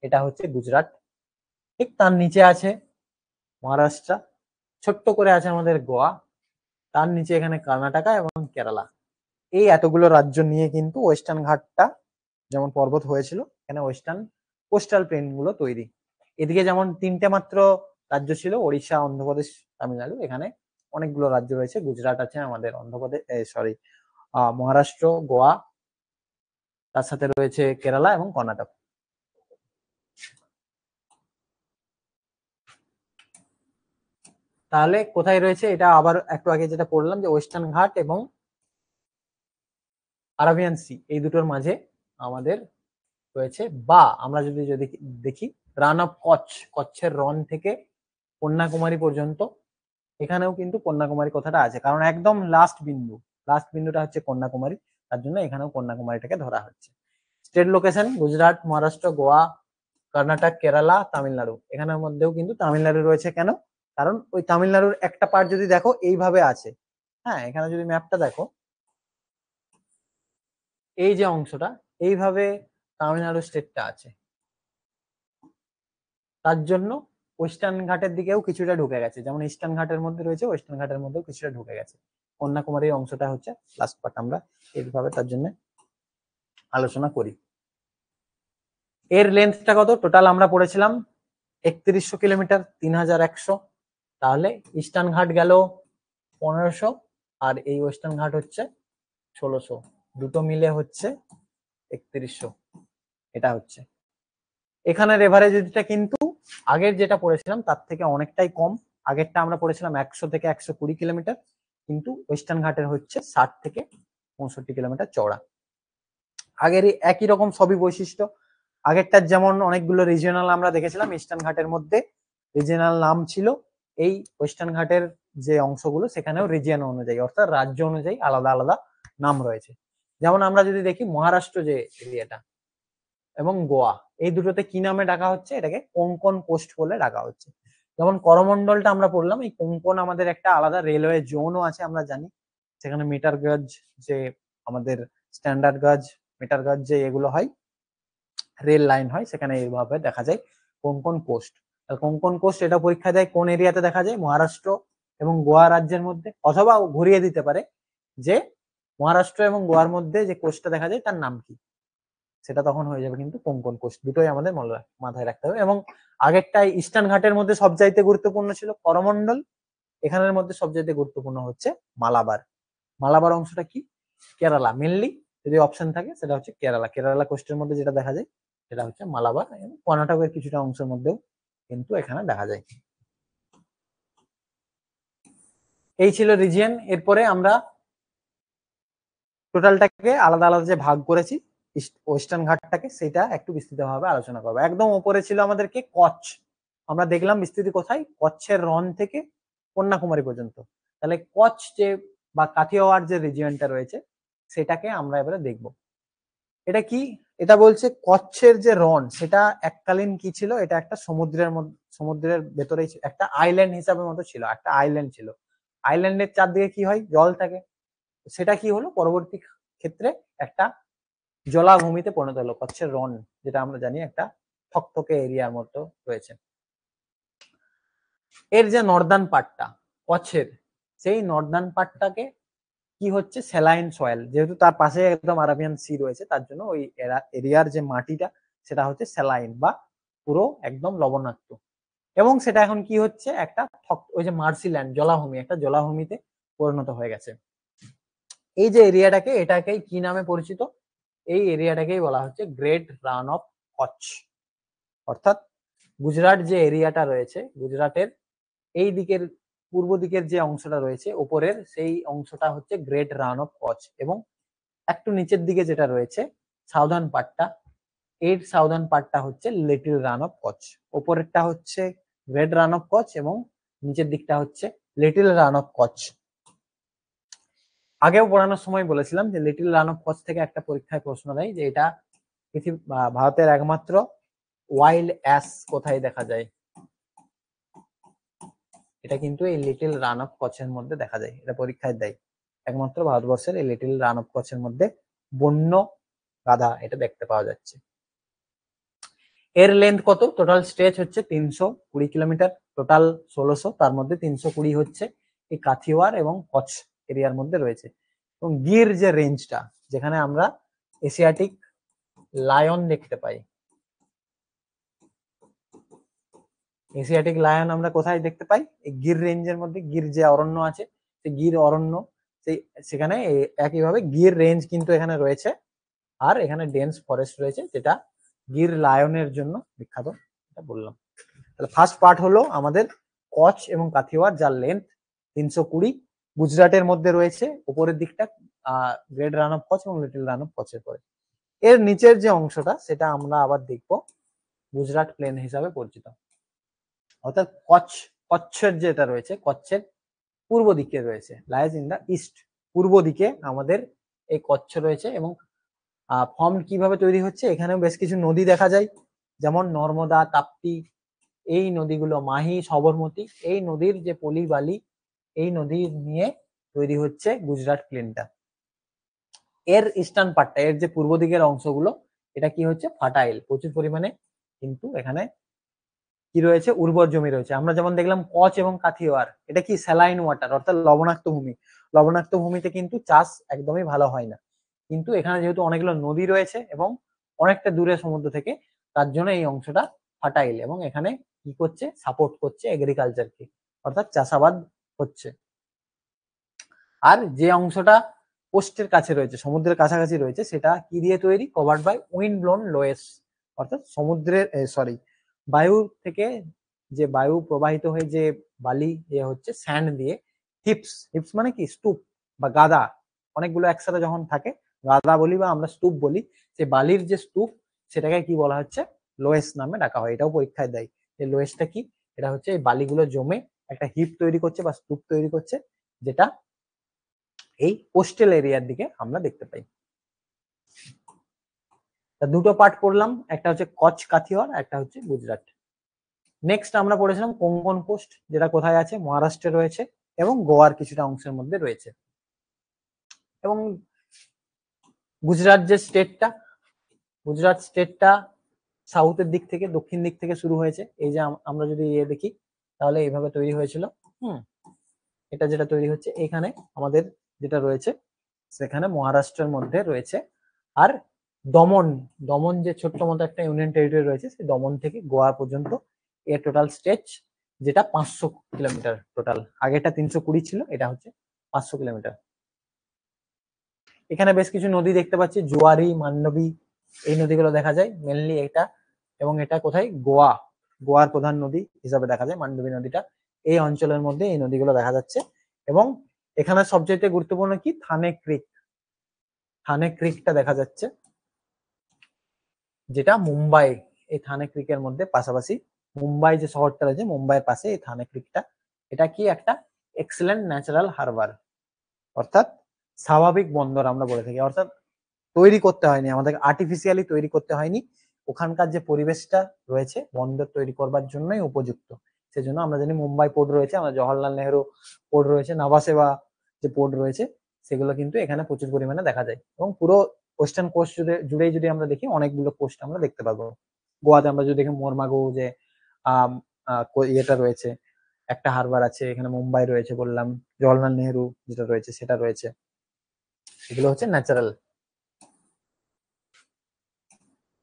এটা হচ্ছে গুজরাট, ঠিক তার নিচে আছে মহারাষ্ট্র, ছোট্ট করে আছে আমাদের গোয়া, তার নিচে এখানে কর্ণাটকা এবং কেরালা। এই এতগুলো রাজ্য নিয়ে কিন্তু ওয়েস্টার্ন ঘাটটা যেমন পর্বত হয়েছিল, এখানে ওয়েস্টার্ন কোস্টাল প্লেন গুলো তৈরি। এদিকে যেমন তিনটে মাত্র রাজ্য ছিল, ওড়িশা, অন্ধ্রপ্রদেশ, তামিলনাড়ু, এখানে অনেকগুলো রাজ্য রয়েছে, গুজরাট আছে আমাদের, অন্ধ্রপ্রদেশ মহারাষ্ট্র, গোয়া, তার সাথে রয়েছে কেরালা এবং কর্ণাটক। তাহলে কোথায় রয়েছে এটা আবার একটু আগে যেটা পড়লাম যে ওয়েস্টার্ন ঘাট এবং আরাবিয়ান সি এই দুটোর মাঝে আমাদের রয়েছে, বা আমরা যদি যদি দেখি রান অফ কচ্ছের রন থেকে কন্যাকুমারী পর্যন্ত, এখানেও কিন্তু কন্যাকুমারী কথাটা আছে, কারণ একদম লাস্ট বিন্দুটা হচ্ছে কন্যাকুমারী, তার জন্য এখানেও কন্যাকুমারীটাকে ধরা হচ্ছে। স্টেট লোকেশন গুজরাট, মহারাষ্ট্র, গোয়া, কর্ণাটক, কেরালা, তামিলনাড়ু, এখানের মধ্যেও কিন্তু তামিলনাড়ু রয়েছে। কেন? কারণ ওই তামিলনাড়ুর একটা পার্ট যদি দেখো এইভাবে আছে, হ্যাঁ এখানে যদি ম্যাপটা দেখো এই যে অংশটা এইভাবে তামিলনাড়ু স্টেটটা আছে, তার জন্য ওয়েস্টার্ন ঘাটের দিকেও কিছুটা ঢুকে গেছে, যেমন ইস্টার্ন ঘাটের মধ্যে রয়েছে ওয়েস্টার্ন ঘাটের মধ্যেও কিছুটা ঢুকে গেছে। কন্যাকুমারীর অংশটা হচ্ছে লাস্ট পার্ট, আমরা এইভাবে তার জন্য আলোচনা করি। এর লেন্থটা কত? টোটাল আমরা পড়েছিলাম 3100 কিলোমিটার, 3100। তাহলে ইস্টার্ন ঘাট গেল 1500 আর এই ওয়েস্টার্ন ঘাট হচ্ছে 1600, দুটো মিলে হচ্ছে 3100। এটা হচ্ছে এখানের এভারেজটা, কিন্তু আগের যেটা পড়েছিলাম তার থেকে অনেকটাই কম। আগেরটা আমরা পড়েছিলাম 100 থেকে 120 কিলোমিটার, কিন্তু ওয়েস্টার্ন ঘাটের হচ্ছে 60 থেকে 65 কিলোমিটার চওড়া। আগের একই রকম সবই বৈশিষ্ট্য। আগেরটার যেমন অনেকগুলো রিজিয়নাল আমরা দেখেছিলাম, ইস্টার্ন ঘাটের মধ্যে রিজিয়নাল নাম ছিল, এই ওয়েস্টার্ন ঘাটের যে অংশগুলো সেখানেও রিজিয়ন অনুযায়ী অর্থাৎ রাজ্য অনুযায়ী আলাদা আলাদা নাম রয়েছে। যেমন আমরা যদি দেখি মহারাষ্ট্র যে এরিয়াটা এবং গোয়া, এই দুটোতে কি নামে ডাকা হচ্ছে? এটাকে কোঙ্কন কোস্ট বলে ডাকা হচ্ছে। যেমন করমন্ডলটা আমরা পড়লাম, এই কোঙ্কন আমাদের একটা আলাদা রেলওয়ে জোনও আছে আমরা জানি, সেখানে মিটার গজ যে আমাদের স্ট্যান্ডার্ড গজ মিটার গজ যে এগুলো হয় রেল লাইন হয়, সেখানে এইভাবে দেখা যায় কোঙ্কন কোস্ট। কোঙ্কন কোস্ট এটা পরীক্ষা দেয় কোন এরিয়াতে দেখা যায়? মহারাষ্ট্র এবং গোয়া রাজ্যের মধ্যে, অথবা ঘুরিয়ে দিতে পারে যে মহারাষ্ট্র এবং গোয়ার মধ্যে যে কোস্টটা দেখা যায় তার নাম কি, সেটা তখন হয়ে যাবে কিন্তু কোঙ্কন কোস্ট। দুটোই আমাদের মাথায় রাখতে হবে। এবং আগেরটাই ইস্টার্ন ঘাটের মধ্যে সবচাইতে গুরুত্বপূর্ণ ছিল করমন্ডল, এখানের মধ্যে সবচাইতে গুরুত্বপূর্ণ হচ্ছে মালাবার। মালাবার অংশটা কি? কেরালা, মেনলি যদি অপশন থাকে সেটা হচ্ছে কেরালা। কেরালা কোস্টের মধ্যে যেটা দেখা যায় সেটা হচ্ছে মালাবার, এবং কর্ণাটকের কিছুটা অংশের মধ্যেও কিন্তু এখানে দেখা যায়। এই ছিল রিজিয়ন। এরপরে আমরা টোটালটাকে আলাদা আলাদা যে ভাগ করেছি ওয়েস্টার্ন ঘাটটাকে, সেটা একটু বিস্তৃতভাবে আলোচনা করবো। একদম উপরে ছিল আমাদেরকে কচ্ছ, আমরা দেখলাম বিস্তৃতি কোথায়? কচ্ছের রন থেকে কন্যাকুমারী পর্যন্ত। তাহলে কচ্ছ যে বা কাথিয়াওয়াড় যে রিজিয়নটা রয়েছে সেটাকে আমরা এবারে দেখব। এটা কি? এটা বলছে কচ্ছের যে রন সেটা এককালীন কি ছিল? এটা একটা সমুদ্রের মধ্যে, সমুদ্রের ভেতরেই একটা আইল্যান্ড হিসাবে মতো ছিল, একটা আইল্যান্ড ছিল। আইল্যান্ডের চারদিকে কি হয়? জল থাকে। সেটা কি হলো পরবর্তী ক্ষেত্রে একটা জলাভূমিতে পরিণত হলো। কচ্ছের রন যেটা আমরা জানি একটা থকথকে এরিয়ার মতো রয়েছে। এর যে নর্দার্ন পার্টটা কচ্ছের, সেই নর্দার্ন পার্টটাকে কি হচ্ছে? স্যালাইন সয়েল, যেহেতু তার পাশে একদম আরাবিয়ান সি রয়েছে তার জন্য ওই এরিয়ার যে মাটিটা সেটা হচ্ছে স্যালাইন বা পুরো একদম লবণাক্ত। এবং সেটা এখন কি হচ্ছে? একটা ওই যে মার্সিল্যান্ড জলাভূমি, একটা জলাভূমিতে পরিণত হয়ে গেছে। এই যে এরিয়াটাকে, এটাকেই কি নামে পরিচিত? এই এরিয়াটাকেই বলা হচ্ছে গ্রেট রান অফ কচ্ছ। অর্থাৎ গুজরাট যে এরিয়াটা রয়েছে, গুজরাটের এই দিকের পূর্ব দিকের যে অংশটা রয়েছে উপরের, সেই অংশটা হচ্ছে গ্রেট রান অফ কচ্ছ। এবং একটু নিচের দিকে যেটা রয়েছে সাউদার্ন পার্টটা, এর সাউদার্ন পার্টটা হচ্ছে লিটল রান অফ কচ্ছ। উপরেরটা হচ্ছে গ্রেট রান অফ কচ্ছ এবং নিচের দিকটা হচ্ছে লিটল রান অফ কচ্ছ। আগেও পড়ানোর সময় বলেছিলাম যে লিটল রান অফ কচ্ছ থেকে একটা পরীক্ষায় প্রশ্ন দেয় যে এটা ভারতের একমাত্র ওয়াইল্ড অ্যাশ কোথায় দেখা যায়? এটা কিন্তু এই লিটল রান অফ কচ্ছের মধ্যে দেখা যায়, এটা পরীক্ষায় দেয়। একমাত্র ভারতবর্ষের এই লিটল রান অফ কচ্ছের মধ্যে বন্য গাধা এটা দেখতে পাওয়া যাচ্ছে। এর লেন্থ কত? টোটাল স্ট্রেচ হচ্ছে 320 কিলোমিটার, টোটাল 1600, তার মধ্যে 320 হচ্ছে এই কাথিওয়াড় এবং কচ্ছ এরিয়ার মধ্যে রয়েছে। এবং গির যে রেঞ্জটা, যেখানে আমরা এশিয়াটিক লায়ন দেখতে পাই, এশিয়াটিক লায়ন আমরা কোথায় দেখতে পাই? এই গির রেঞ্জের মধ্যে। গির যে অরণ্য আছে, সেই গির অরণ্য, সেই সেখানে একইভাবে গির রেঞ্জ কিন্তু এখানে রয়েছে। আর এখানে ডেন্স ফরেস্ট রয়েছে যেটা গির লায়নের জন্য বিখ্যাত, এটা বললাম। তাহলে ফার্স্ট পার্ট হলো আমাদের কচ্ছ এবং কাথিওয়াড়, যার লেন্থ 320। গুজরাটের মধ্যে রয়েছে উপরের দিকটা গ্রেট রান অফ কচ্ছ এবং লিটল রান অফ কচ্ছের পরে। এর নিচের যে অংশটা সেটা আমরা আবার দেখব গুজরাট প্লেন হিসাবে পরিচিত। অর্থাৎ কচ্ছের যেটা রয়েছে, কচ্ছের পূর্ব দিকে রয়েছে, লাইজ ইন দা ইস্ট, পূর্ব দিকে আমাদের এই কচ্ছ রয়েছে। এবং ফর্ম কিভাবে তৈরি হচ্ছে? এখানেও বেশ কিছু নদী দেখা যায়, যেমন নর্মদা, তাপ্তি, এই নদীগুলো, মাহি, সবরমতী, এই নদীর যে পলি বালি, এই নদী নিয়ে তৈরি হচ্ছে গুজরাট প্লেনটা। এর ইস্টার্ন পার্টটা, এর যে পূর্ব দিকের অংশগুলো, এটা কি হচ্ছে? ফার্টাইল, প্রচুর পরিমাণে কিন্তু এখানে কি রয়েছে, উর্বর জমি রয়েছে। আমরা যেমন দেখলাম কচ এবং কাথিয়াওয়াড়, এটা কি স্যালাইন ওয়াটার অর্থাৎ লবণাক্ত ভূমি। লবণাক্ত ভূমিতে কিন্তু চাষ একদমই ভালো হয় না, কিন্তু এখানে যেহেতু অনেকগুলো নদী রয়েছে এবং অনেকটা দূরে সমুদ্র থেকে, তার জন্য এই অংশটা ফার্টাইল এবং এখানে কি করছে, সাপোর্ট করছে এগ্রিকালচারকে, অর্থাৎ চাষাবাদ হচ্ছে। আর যে অংশটা কোস্টের কাছে রয়েছে, সমুদ্রের কাছাকাছি রয়েছে, সেটা কি দিয়ে তৈরি, কভার্ড বাই উইন্ড ব্লোন লোয়েস, অর্থাৎ সমুদ্রের বায়ু থেকে যে বায়ু প্রবাহিত হয়ে যে বালি হচ্ছে স্যান্ড দিয়ে, হিপস, হিপস মানে কি স্তূপ বা গাদা, অনেকগুলো একসাথে যখন থাকে গাদা বলি বা আমরা স্তূপ বলি, সে বালির যে স্তূপ সেটাকে কি বলা হচ্ছে, লোয়েস নামে ডাকা হয়। এটাও পরীক্ষায় দেয় যে লোয়েসটা কি, এটা হচ্ছে এই বালিগুলো জমে একটা হিপ তৈরি করছে বা স্তূপ তৈরি করছে, যেটা এই কোস্টাল এরিয়ার দিকে আমরা দেখতে পাই। দুটো পার্ট পড়লাম, একটা হচ্ছে কচ কাথিয়াওয়াড়, একটা হচ্ছে গুজরাট। নেক্সট আমরা পড়েছিলাম কোঙ্কন কোস্ট, যেটা কোথায় আছে, মহারাষ্ট্রে রয়েছে এবং গোয়ার কিছুটা অংশের মধ্যে রয়েছে। এবং গুজরাট যে স্টেটটা, গুজরাট স্টেটটা সাউথের দিক থেকে, দক্ষিণ দিক থেকে শুরু হয়েছে। এই যে আমরা যদি দেখি তাহলে এইভাবে তৈরি হয়েছিল। এটা যেটা তৈরি হচ্ছে এখানে আমাদের যেটা রয়েছে সেখানে মহারাষ্ট্রের মধ্যে রয়েছে। আর দমন, দমন যে ছোট্ট মতো একটা ইউনিয়ন টেরিটরি রয়েছে, সেই দমন থেকে গোয়া পর্যন্ত এর টোটাল স্ট্রেচ, যেটা 500 কিলোমিটার টোটাল। আগেটা 320 ছিল, এটা হচ্ছে 500 কিলোমিটার। এখানে বেশ কিছু নদী দেখতে পাচ্ছি, জোয়ারি, মান্ডবী, এই নদীগুলো দেখা যায় মেনলি এটা। এবং এটা কোথায়, গোয়া, গোয়ার প্রধান নদী হিসাবে দেখা যায় মান্ডবী নদীটা। এই অঞ্চলের মধ্যে এই নদীগুলো দেখা যাচ্ছে। এবং এখানে সবচেয়ে গুরুত্বপূর্ণ কি, থানে ক্রিক, থানে ক্রিকটা দেখা যাচ্ছে, যেটা মুম্বাই, এই থানে ক্রিকের মধ্যে পাশাপাশি মুম্বাই যে শহরটা রয়েছে, মুম্বাইয়ের পাশে এই থানে ক্রিকটা। এটা কি একটা এক্সেলেন্ট ন্যাচারাল হারবার, অর্থাৎ স্বাভাবিক বন্দর আমরা বলে থাকি, অর্থাৎ তৈরি করতে হয়নি আমাদের, আর্টিফিশিয়ালি তৈরি করতে হয়নি। ওখানকার যে পরিবেশটা রয়েছে বন্দর তৈরি করবার জন্যই উপযুক্ত। সেজন্য আমরা জানি মুম্বাই পোর্ট রয়েছে, আমরা জওহরলাল নেহরু পোর্ট রয়েছে, নাভাসেবা যে পোর্ট রয়েছে, সেগুলো কিন্তু এখানে প্রচুর পরিমাণে দেখা যায়। এবং পুরো ওয়েস্টার্ন কোস্ট জুড়েই যদি আমরা দেখি অনেকগুলো কোস্ট আমরা দেখতে পাবো। গোয়াতে আমরা যদি দেখি মোরমাগো যে ইয়েটা রয়েছে, একটা হারবার আছে এখানে, মুম্বাই রয়েছে বললাম, জওহরলাল নেহরু যেটা রয়েছে সেটা রয়েছে, এগুলো হচ্ছে ন্যাচারাল।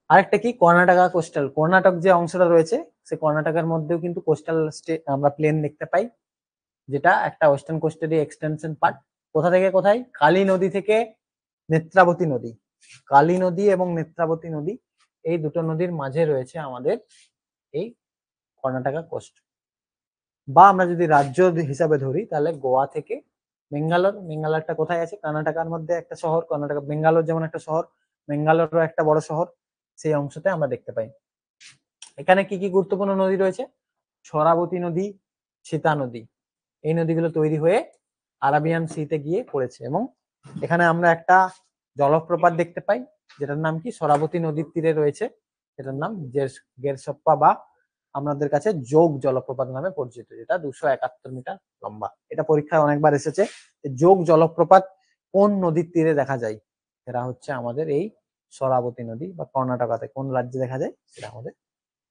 আরেকটা কি, কর্ণাটকা কোস্টাল, কর্ণাটক যে অংশটা রয়েছে সে কর্ণাটকের মধ্যেও কিন্তু কোস্টাল আমরা প্লেন দেখতে পাই, যেটা একটা ওয়েস্টার্ন কোস্টেরই এক্সটেনশন পার্ট। কোথা থেকে কোথায়, কালী নদী থেকে নেত্রাবতী নদী, কালী নদী এবং নেত্রাবতী নদী, এই দুটো নদীর মাঝে রয়েছে আমাদের এই কর্ণাটকা কোস্ট। বা আমরা যদি রাজ্য হিসাবে ধরি তাহলে গোয়া থেকে বেঙ্গালোর, বেঙ্গালোরটা কোথায় আছে, কর্ণাটকার মধ্যে একটা শহর, কর্ণাটক বেঙ্গালোর যেমন একটা শহর, বেঙ্গালোরও একটা বড় শহর, সেই অংশতে আমরা দেখতে পাই। এখানে কি কি গুরুত্বপূর্ণ নদী রয়েছে, শরাবতী নদী, সীতা নদী, এই নদীগুলো তৈরি হয়ে আরাবিয়ান সিতে গিয়ে পড়েছে। এবং এখানে আমরা একটা জলপ্রপাত দেখতে পাই, যেটার নাম কি, শরাবতী নদীর তীরে রয়েছে, যেটার নাম গেরসপ্পা বা আমাদের কাছে যোগ জলপ্রপাত নামে পরিচিত, যেটা 271 মিটার লম্বা। এটা পরীক্ষায় অনেকবার এসেছে, যোগ জলপ্রপাত কোন নদীর তীরে দেখা যায়, সেটা হচ্ছে আমাদের এই শরাবতী নদী, বা কর্ণাটকাতে, কোন রাজ্যে দেখা যায়, সেটা আমাদের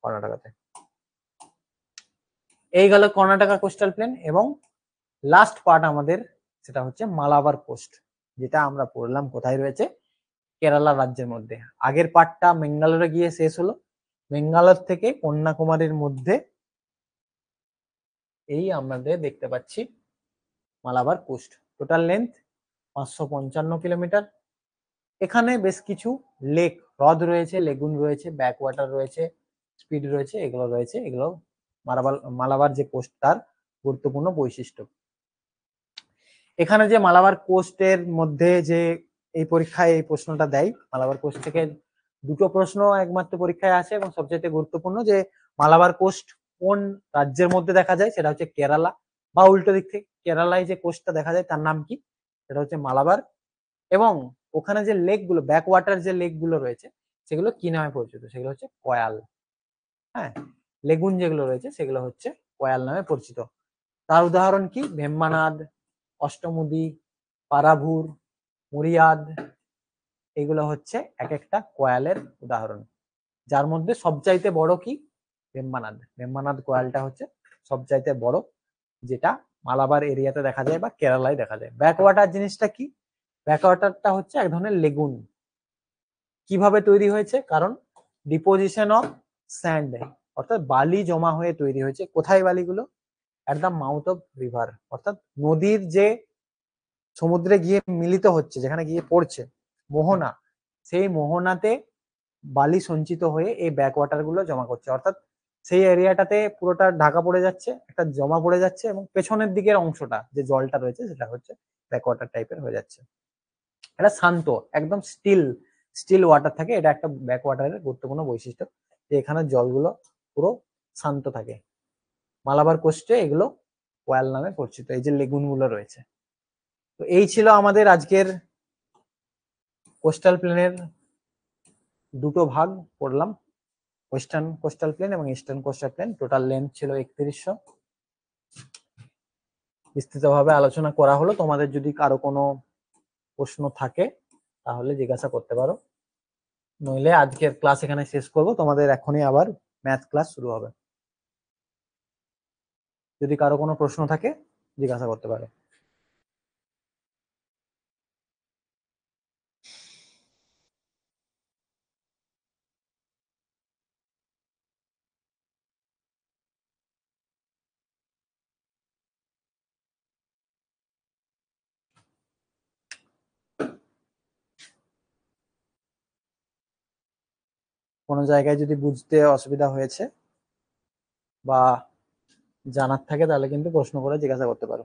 কর্ণাটকাতে। এই গেল কর্ণাটকা কোস্টাল প্লেন। এবং লাস্ট পার্ট আমাদের সেটা হচ্ছে মালাবার কোস্ট, যেটা আমরা পড়লাম কোথায় রয়েছে, কেরালা রাজ্যের মধ্যে। আগের পার্টটা বেঙ্গালোরে গিয়ে শেষ হলো, বেঙ্গালোর থেকে কন্যাকুমারীর মধ্যে এই আমাদের দেখতে পাচ্ছি Malabar coast, total length 555 kilometre. এখানে বেশ কিছু লেক, হ্রদ রয়েছে, লেগুন রয়েছে, ব্যাক ওয়াটার রয়েছে, স্পিড রয়েছে, এগুলো রয়েছে, এগুলো মালাবার যে কোস্ট তার গুরুত্বপূর্ণ বৈশিষ্ট্য। এখানে যে মালাবার কোস্টের মধ্যে যে এই পরীক্ষায় এই প্রশ্নটা দেয়, মালাবার কোস্ট থেকে দুটো প্রশ্ন একমাত্র পরীক্ষায় আসে এবং সবচেয়ে গুরুত্বপূর্ণ, যে মালাবার কোস্ট কোন রাজ্যের মধ্যে দেখা যায়, সেটা হচ্ছে কেরালা, বা উল্টো দিক থেকে কেরালায় যে কোস্টটা দেখা যায় তার নাম কি, সেটা হচ্ছে মালাবার। এবং ওখানে যে লেক গুলো, ব্যাক ওয়াটার যে লেক গুলো রয়েছে, সেগুলো কি নামে পরিচিত, সেগুলো হচ্ছে কয়াল। হ্যাঁ, লেগুন যেগুলো রয়েছে সেগুলো হচ্ছে কয়াল নামে পরিচিত। তার উদাহরণ কি, ভেম্বানাদ, অষ্টমুদি, পারাভুর, মুরিয়াদ, এগুলো হচ্ছে এক একটা কয়ালের উদাহরণ। যার মধ্যে সবচাইতে বড় কি, ভেম্বানাদ কোয়ালটা হচ্ছে সবচাইতে বড়, যেটা মালাবার এরিয়াতে দেখা যায় বা কেরালায় দেখা যায়। ব্যাকওয়াটার জিনিসটা কি? ব্যাকওয়াটারটা হচ্ছে এক ধরনের লেগুন। কিভাবে তৈরি হয়েছে? কারণ ডিপোজিশন অফ স্যান্ড, অর্থাৎ বালি জমা হয়ে তৈরি হয়েছে। কোথায় বালিগুলো? At the mouth of river, অর্থাৎ নদীর যে সমুদ্রে গিয়ে মিলিত হচ্ছে, যেখানে গিয়ে পড়ছে মোহনা, সেই মোহনাতে বালি সঞ্চিত হয়ে এই ব্যাকওয়াটার গুলো জমা করছে। অর্থাৎ সেই এরিয়াটাতে পুরোটা ঢাকা পড়ে যাচ্ছে, একটা জমা পড়ে যাচ্ছে, এবং পেছনের দিকের অংশটা যে জলটা রয়েছে সেটা হচ্ছে ব্যাকওয়াটার টাইপের হয়ে যাচ্ছে। এটা শান্ত, একদম স্টিল ওয়াটার থাকে। এটা একটা ব্যাকওয়াটারের গুরুত্বপূর্ণ বৈশিষ্ট্য, যে এখানে জলগুলো পুরো শান্ত থাকে। মালাবার কোস্টে এগুলো ওয়াল নামে পরিচিত, এই যে লেগুন গুলো রয়েছে। তো এই ছিল আমাদের আজকের কোস্টাল প্লেনের দুটো ভাগ পড়লাম, ওয়েস্টার্ন কোস্টাল প্লেন এবং eastern coastal plane. Total length ছিল 3100। বিস্তৃতভাবে আলোচনা করা হলো। তোমাদের যদি কারো কোনো প্রশ্ন থাকে তাহলে জিজ্ঞাসা করতে পারো, নইলে আজকের ক্লাস এখানে শেষ করব। তোমাদের এখনই আবার ম্যাথ ক্লাস শুরু হবে। যদি কারো কোনো প্রশ্ন থাকে জিজ্ঞাসা করতে পারো। কোনো জায়গায় যদি বুঝতে অসুবিধা হয়েছে বা জানার থাকে তাহলে কিন্তু প্রশ্ন করে জিজ্ঞাসা করতে পারো।